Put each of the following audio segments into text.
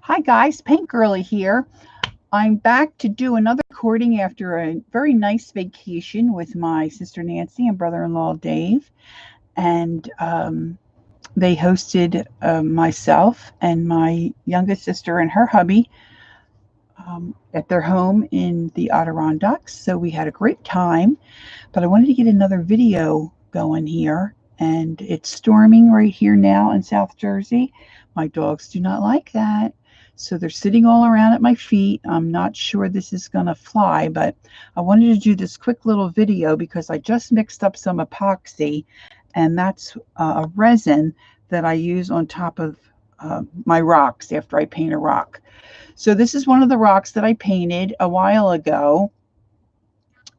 Hi guys, Paint Girly here. I'm back to do another recording after a very nice vacation with my sister Nancy and brother-in-law Dave. And they hosted myself and my youngest sister and her hubby at their home in the Adirondacks. So we had a great time, but I wanted to get another video going here. And it's storming right here now in South Jersey. My dogs do not like that. So they're sitting all around at my feet. I'm not sure this is going to fly, but I wanted to do this quick little video because I just mixed up some epoxy, and that's a resin that I use on top of my rocks after I paint a rock. So this is one of the rocks that I painted a while ago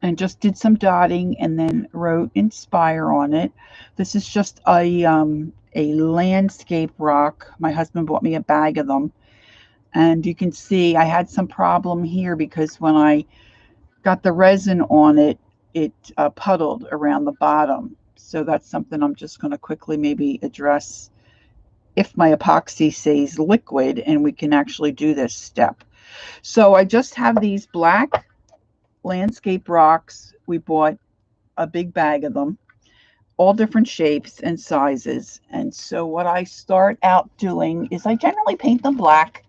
and just did some dotting and then wrote Inspire on it. This is just a landscape rock. My husband bought me a bag of them. And you can see I had some problem here because when I got the resin on it, it puddled around the bottom. So that's something I'm just going to quickly maybe address if my epoxy stays liquid and we can actually do this step. So I just have these black landscape rocks. We bought a big bag of them, all different shapes and sizes. And so what I start out doing is I generally paint them black.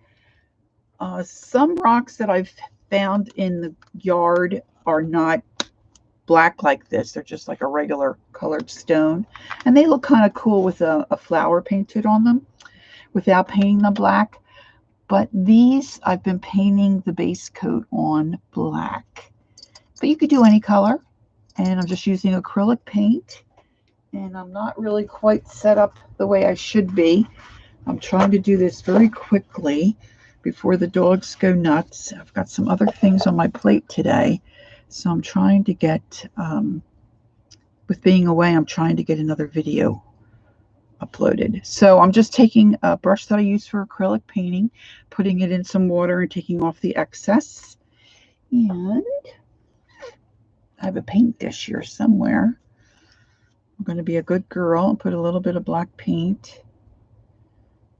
Some rocks that I've found in the yard are not black like this. They're just like a regular colored stone. And they look kind of cool with a flower painted on them without painting them black. But these, I've been painting the base coat on black. But you could do any color. And I'm just using acrylic paint. And I'm not really quite set up the way I should be. I'm trying to do this very quickly before the dogs go nuts. I've got some other things on my plate today. So I'm trying to get, with being away, I'm trying to get another video uploaded. So I'm just taking a brush that I use for acrylic painting, putting it in some water and taking off the excess. And I have a paint dish here somewhere. I'm going to be a good girl and put a little bit of black paint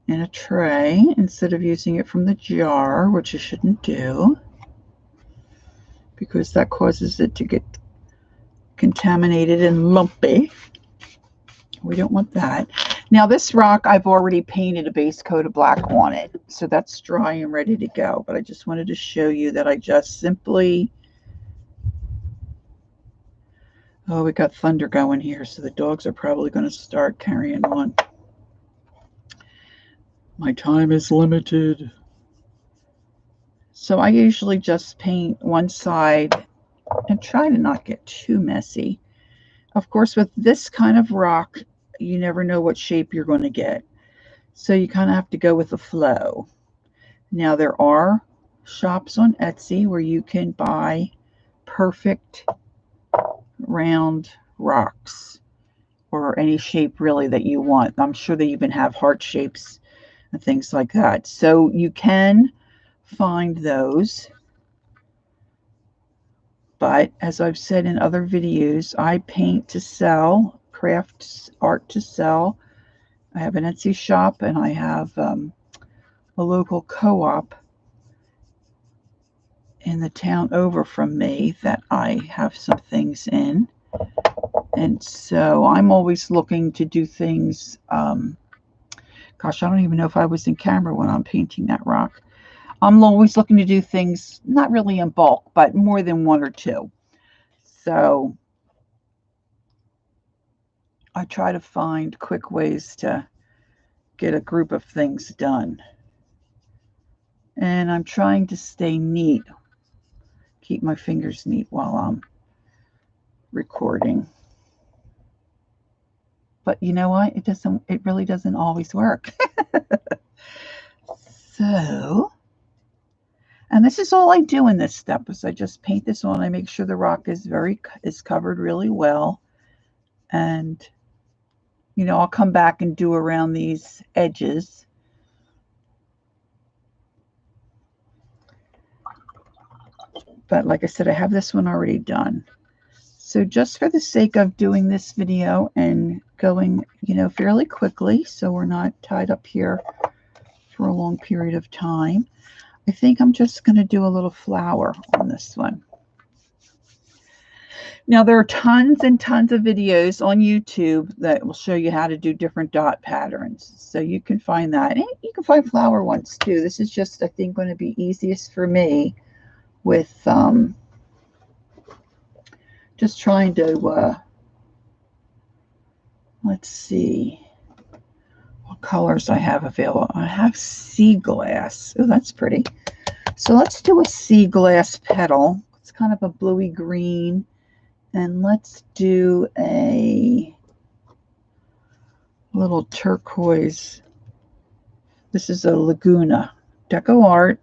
in a tray instead of using it from the jar, which you shouldn't do because that causes it to get contaminated and lumpy. We don't want that. Now this rock, I've already painted a base coat of black on it, so that's dry and ready to go. But I just wanted to show you that I just simply, oh, we got thunder going here, so the dogs are probably going to start carrying on. My time is limited. So I usually just paint one side and try to not get too messy. Of course, with this kind of rock, you never know what shape you're going to get. So you kind of have to go with the flow. Now there are shops on Etsy where you can buy perfect round rocks or any shape really that you want. I'm sure they even have heart shapes and things like that. So you can find those. But as I've said in other videos, I paint to sell, craft art to sell. I have an Etsy shop and I have a local co-op in the town over from me that I have some things in. And so I'm always looking to do things. Gosh, I don't even know if I was in camera when I'm painting that rock. I'm always looking to do things, not really in bulk, but more than one or two. So I try to find quick ways to get a group of things done. And I'm trying to stay neat, keep my fingers neat while I'm recording. But you know what? It really doesn't always work. So, and this is all I do in this step is I just paint this on. I make sure the rock is covered really well. And, you know, I'll come back and do around these edges. But like I said, I have this one already done. So just for the sake of doing this video and going, you know, fairly quickly, so we're not tied up here for a long period of time. I think I'm just going to do a little flower on this one. Now, there are tons and tons of videos on YouTube that will show you how to do different dot patterns. So you can find that. And you can find flower ones too. This is just, I think, going to be easiest for me with just trying to, let's see what colors I have available. I have sea glass. Oh, that's pretty. So let's do a sea glass petal. It's kind of a bluey green. And let's do a little turquoise. This is a Laguna. Deco Art,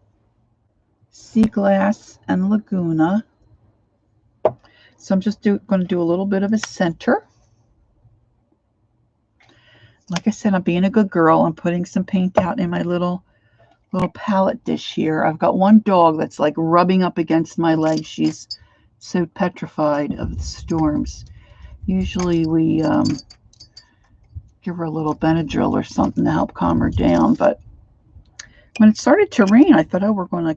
Sea Glass, and Laguna. So I'm just going to do a little bit of a center. Like I said, I'm being a good girl. I'm putting some paint out in my little palette dish here. I've got one dog that's like rubbing up against my leg. She's so petrified of the storms. Usually we give her a little Benadryl or something to help calm her down. But when it started to rain, I thought, oh, we're going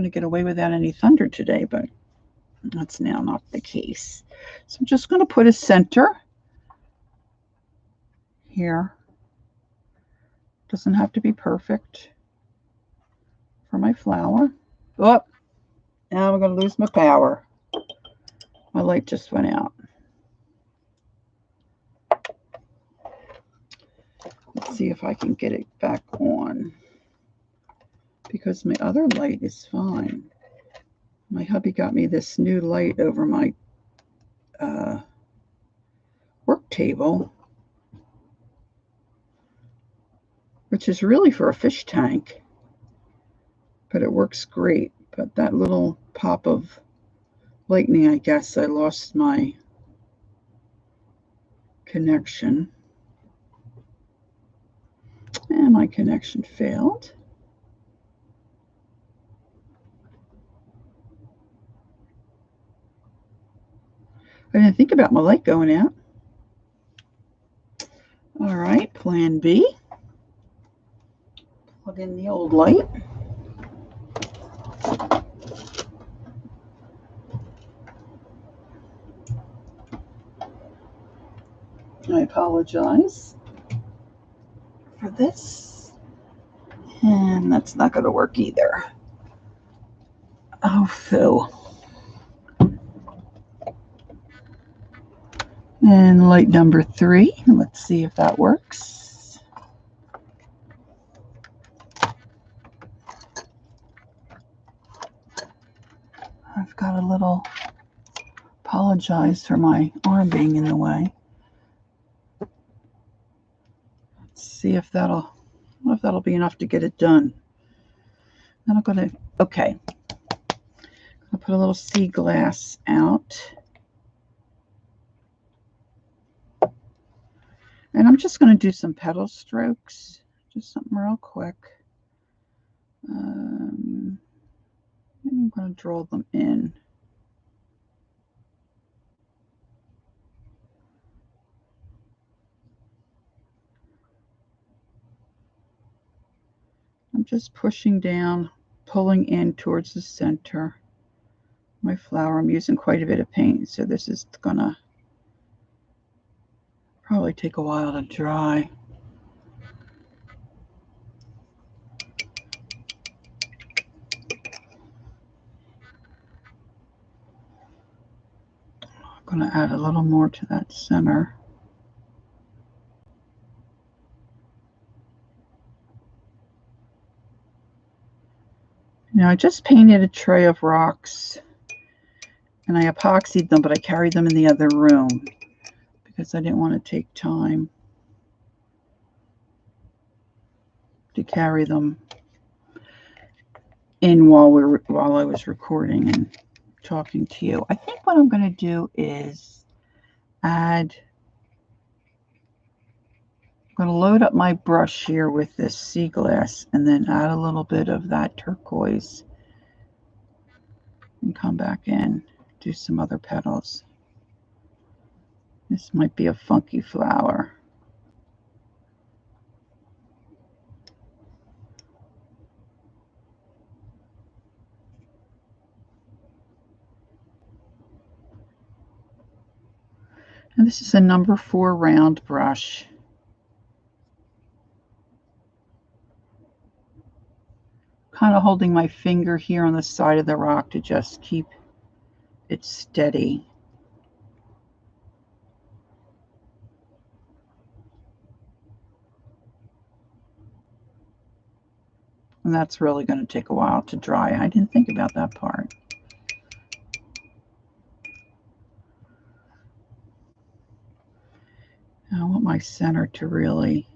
to get away without any thunder today. But that's now not the case. So I'm just going to put a center here. Doesn't have to be perfect for my flower. Oh, now I'm going to lose my power. My light just went out. Let's see if I can get it back on, because my other light is fine. My hubby got me this new light over my work table, which is really for a fish tank, but it works great. But that little pop of lightning, I guess I lost my connection. And my connection failed. I didn't think about my light going out. All right, plan B. Plug in the old light. I apologize for this. And that's not going to work either. Oh, Phil. And light number 3. Let's see if that works. I've got a little, apologize for my arm being in the way. Let's see if that'll be enough to get it done. Then I'm going to, okay. I'll put a little sea glass out. And I'm just going to do some petal strokes, just something real quick. I'm going to draw them in. I'm just pushing down, pulling in towards the center. My flower, I'm using quite a bit of paint, so this is going to probably take a while to dry. I'm going to add a little more to that center. Now I just painted a tray of rocks and I epoxied them, but I carried them in the other room because I didn't want to take time to carry them in while I was recording and talking to you. I think what I'm going to do is I'm going to load up my brush here with this sea glass and then add a little bit of that turquoise and come back in, do some other petals. This might be a funky flower. And this is a number 4 round brush. Kind of holding my finger here on the side of the rock to just keep it steady. And that's really going to take a while to dry. I didn't think about that part. I want my center to really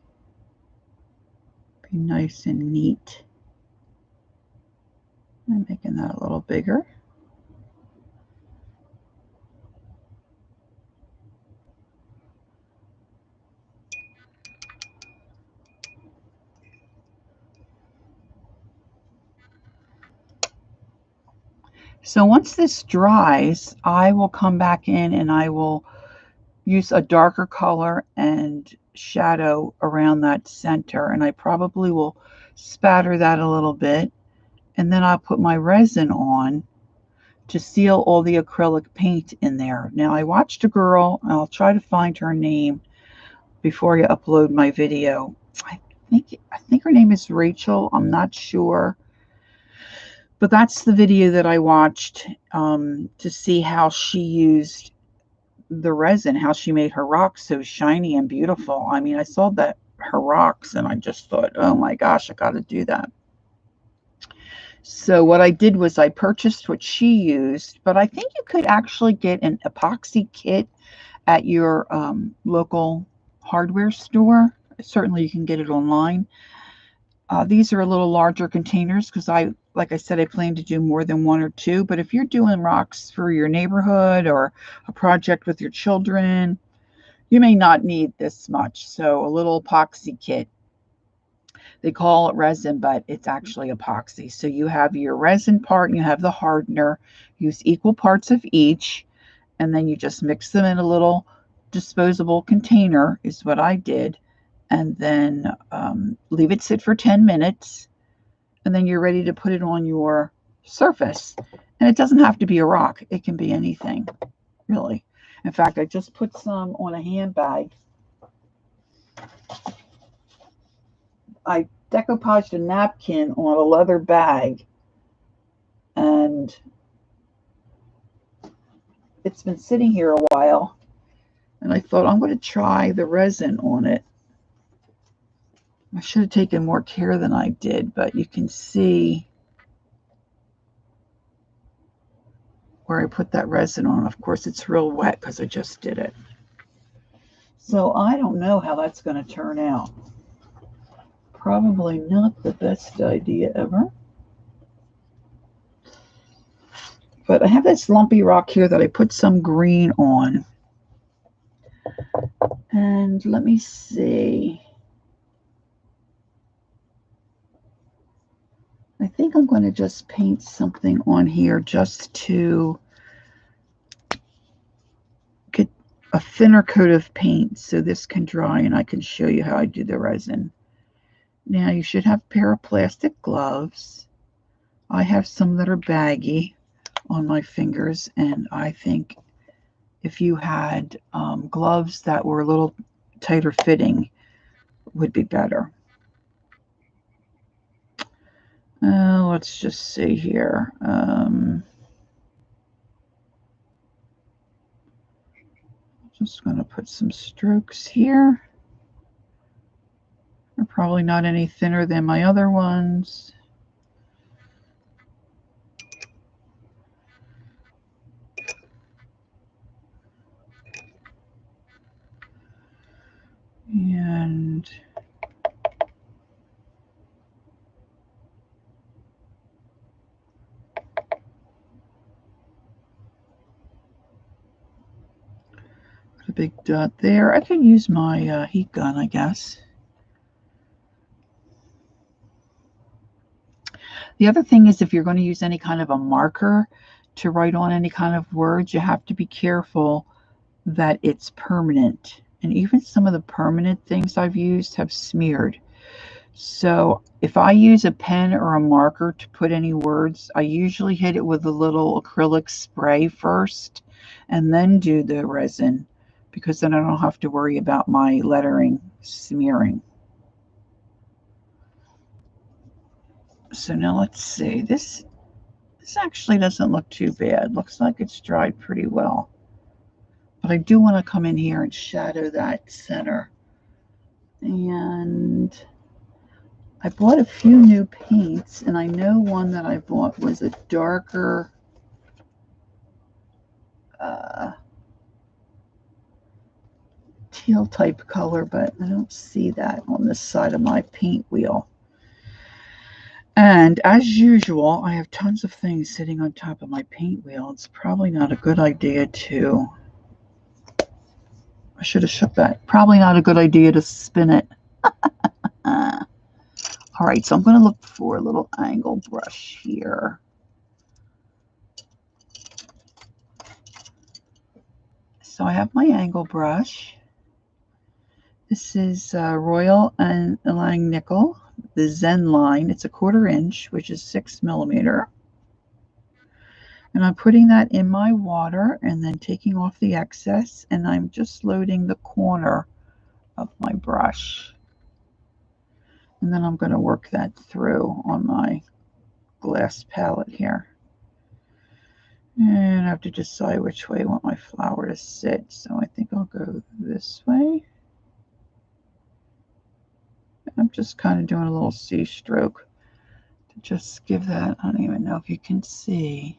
be nice and neat. I'm making that a little bigger. So once this dries, I will come back in and I will use a darker color and shadow around that center. And I probably will spatter that a little bit. And then I'll put my resin on to seal all the acrylic paint in there. Now I watched a girl, and I'll try to find her name before I upload my video. I think her name is Rachel. I'm not sure. But that's the video that I watched to see how she used the resin, how she made her rocks so shiny and beautiful. I mean, I saw that her rocks and I just thought, oh my gosh, I got to do that. So what I did was I purchased what she used, but I think you could actually get an epoxy kit at your local hardware store. Certainly you can get it online. These are a little larger containers because like I said, I plan to do more than 1 or 2. But if you're doing rocks for your neighborhood or a project with your children, you may not need this much. So a little epoxy kit. They call it resin, but it's actually epoxy. So you have your resin part and you have the hardener. Use equal parts of each, and then you just mix them in a little disposable container is what I did. And then leave it sit for 10 minutes. And then you're ready to put it on your surface. And it doesn't have to be a rock. It can be anything, really. In fact, I just put some on a handbag. I decoupaged a napkin on a leather bag. And it's been sitting here a while. And I thought, I'm going to try the resin on it. I should have taken more care than I did, but you can see where I put that resin on. Of course, it's real wet because I just did it. So I don't know how that's going to turn out. Probably not the best idea ever. But I have this lumpy rock here that I put some green on. And let me see. I think I'm going to just paint something on here just to get a thinner coat of paint so this can dry and I can show you how I do the resin. Now you should have a pair of plastic gloves. I have some that are baggy on my fingers, and I think if you had gloves that were a little tighter fitting would be better. Let's just see here. Just going to put some strokes here. They're probably not any thinner than my other ones. And put a big dot there. I can use my heat gun, I guess. The other thing is, if you're going to use any kind of a marker to write on any kind of words, you have to be careful that it's permanent. And even some of the permanent things I've used have smeared. So if I use a pen or a marker to put any words, I usually hit it with a little acrylic spray first and then do the resin because then I don't have to worry about my lettering smearing. So now let's see. This actually doesn't look too bad. Looks like it's dried pretty well. But I do want to come in here and shadow that center. And I bought a few new paints, and I know one that I bought was a darker teal type color, but I don't see that on this side of my paint wheel. And as usual, I have tons of things sitting on top of my paint wheel. It's probably not a good idea to, I should have shook that. Probably not a good idea to spin it. All right, so I'm going to look for a little angle brush here. So I have my angle brush. This is Royal and Elang Nickel, the Zen line. It's a 1/4 inch, which is 6 millimeter. And I'm putting that in my water and then taking off the excess, and I'm just loading the corner of my brush. And then I'm going to work that through on my glass palette here. And I have to decide which way I want my flower to sit. So I think I'll go this way. I'm just kind of doing a little C stroke to just give that, I don't even know if you can see.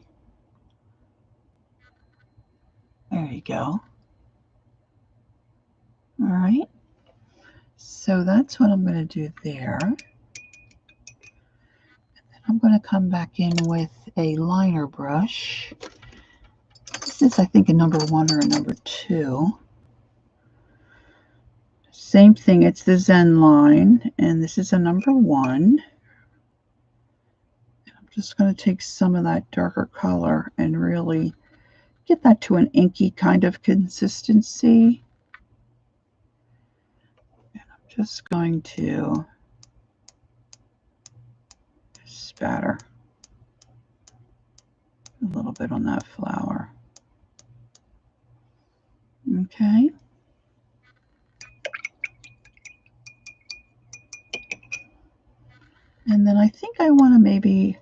There you go. All right. So that's what I'm going to do there. And then I'm going to come back in with a liner brush. This is, I think, a number 1 or a number 2. Same thing, it's the Zen line, and this is a number 1. I'm just going to take some of that darker color and really get that to an inky kind of consistency. And I'm just going to spatter a little bit on that flower. Okay. And then I think I want to maybe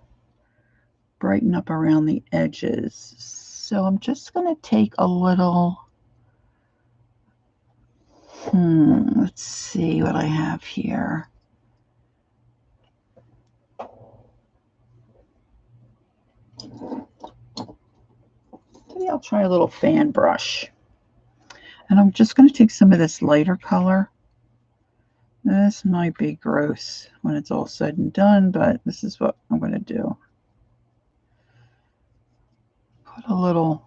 brighten up around the edges. So I'm just going to take a little, let's see what I have here. Maybe I'll try a little fan brush. And I'm just going to take some of this lighter color. This might be gross when it's all said and done, but this is what I'm going to do. Put a little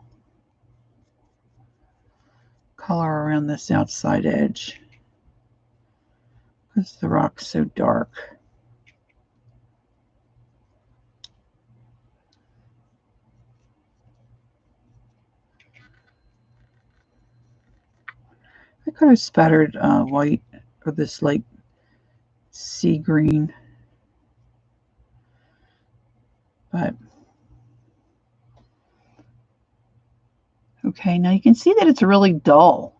color around this outside edge because the rock's so dark. I could have spattered white or this light sea green, but okay, now you can see that it's really dull.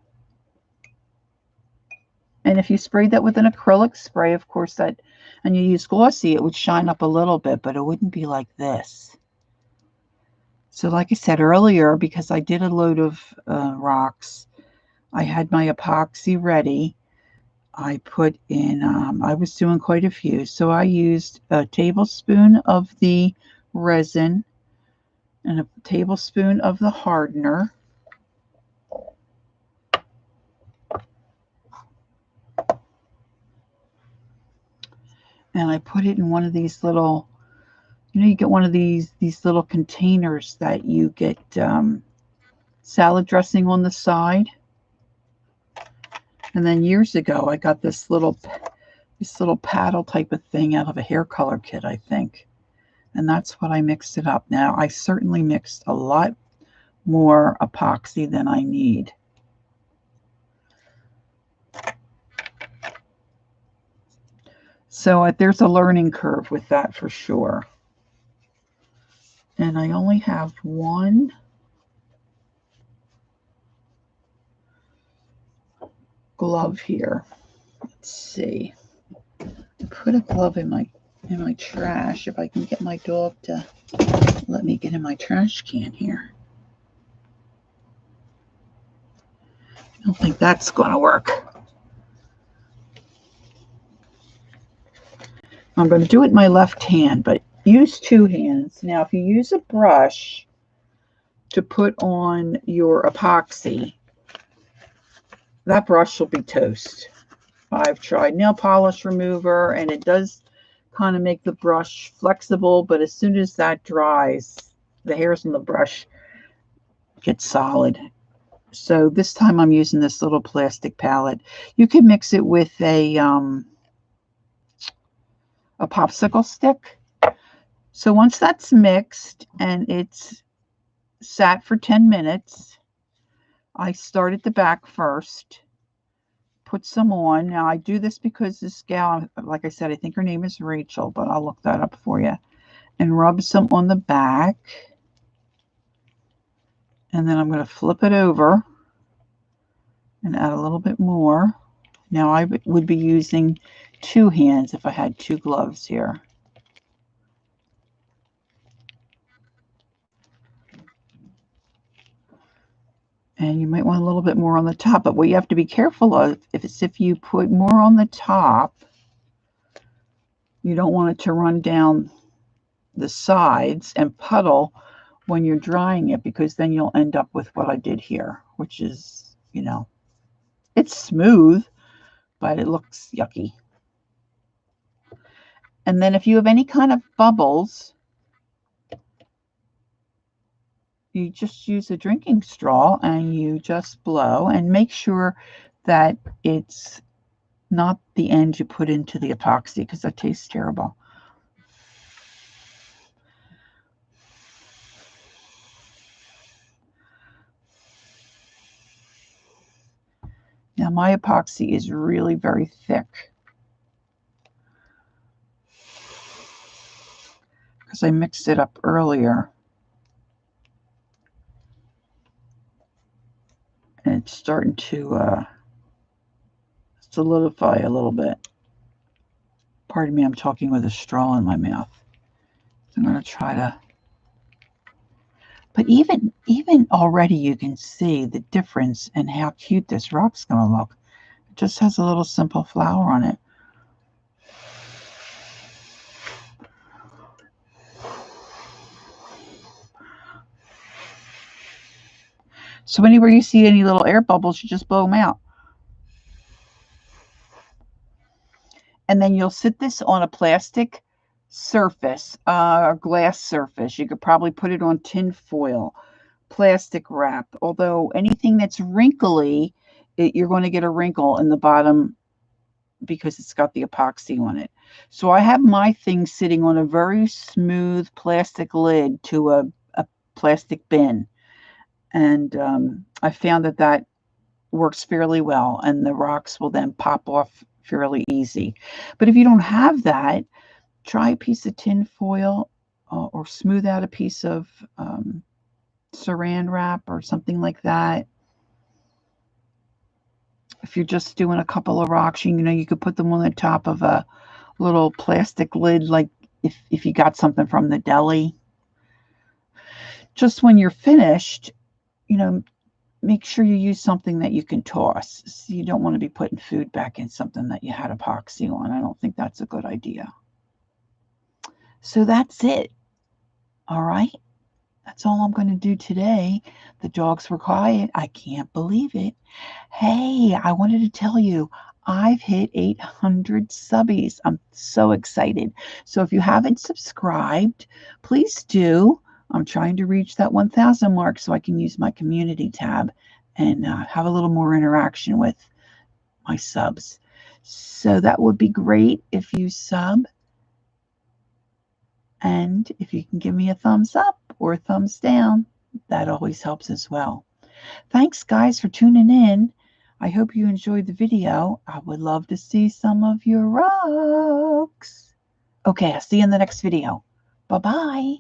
And if you sprayed that with an acrylic spray, of course, that, and you use glossy, it would shine up a little bit, but it wouldn't be like this. So like I said earlier, because I did a load of rocks, I had my epoxy ready. I put in, I was doing quite a few. So I used a tablespoon of the resin and a tablespoon of the hardener. And I put it in one of these little, you know, you get one of these little containers that you get salad dressing on the side. And then years ago, I got this little paddle type of thing out of a hair color kit, I think. And that's what I mixed it up. Now, I certainly mixed a lot more epoxy than I need. So there's a learning curve with that for sure. And I only have one glove here. Let's see. I put a glove in my trash. If I can get my dog to let me get in my trash can here. I don't think that's going to work. I'm going to do it in my left hand, but use two hands. Now, if you use a brush to put on your epoxy, that brush will be toast. I've tried nail polish remover, and it does kind of make the brush flexible, but as soon as that dries, the hairs on the brush get solid. So this time I'm using this little plastic palette. You can mix it with a popsicle stick. So once that's mixed and it's sat for 10 minutes, I start at the back first, put some on. Now I do this because this gal, like I said, I think her name is Rachel, but I'll look that up for you, and rub some on the back. And then I'm going to flip it over and add a little bit more. Now I would be using two hands if I had two gloves here. And you might want a little bit more on the top, but what you have to be careful of if you put more on the top, you don't want it to run down the sides and puddle when you're drying it, because then you'll end up with what I did here, which is, you know, it's smooth, but it looks yucky. And then if you have any kind of bubbles, you just use a drinking straw and you just blow, and make sure that it's not the end you put into the epoxy, because that tastes terrible. Now my epoxy is really very thick because I mixed it up earlier. And it's starting to solidify a little bit. Pardon me, I'm talking with a straw in my mouth. So I'm going to try to... But even already you can see the difference in how cute this rock's going to look. It just has a little simple flower on it. So anywhere you see any little air bubbles, you just blow them out. And then you'll sit this on a plastic surface, or glass surface. You could probably put it on tin foil, plastic wrap. Although anything that's wrinkly, you're going to get a wrinkle in the bottom because it's got the epoxy on it. So I have my thing sitting on a very smooth plastic lid to a plastic bin. And I found that works fairly well, and the rocks will then pop off fairly easy. But if you don't have that, try a piece of tin foil or smooth out a piece of saran wrap or something like that. If you're just doing a couple of rocks, you know, you could put them on the top of a little plastic lid, like if you got something from the deli. Just when you're finished, you know, make sure you use something that you can toss. So you don't want to be putting food back in something that you had epoxy on. I don't think that's a good idea. So that's it. All right. That's all I'm going to do today. The dogs were quiet. I can't believe it. Hey, I wanted to tell you, I've hit 800 subbies. I'm so excited. So if you haven't subscribed, please do. I'm trying to reach that 1,000 mark so I can use my community tab and have a little more interaction with my subs. So that would be great if you sub. And if you can give me a thumbs up or a thumbs down, that always helps as well. Thanks, guys, for tuning in. I hope you enjoyed the video. I would love to see some of your rocks. Okay, I'll see you in the next video. Bye-bye.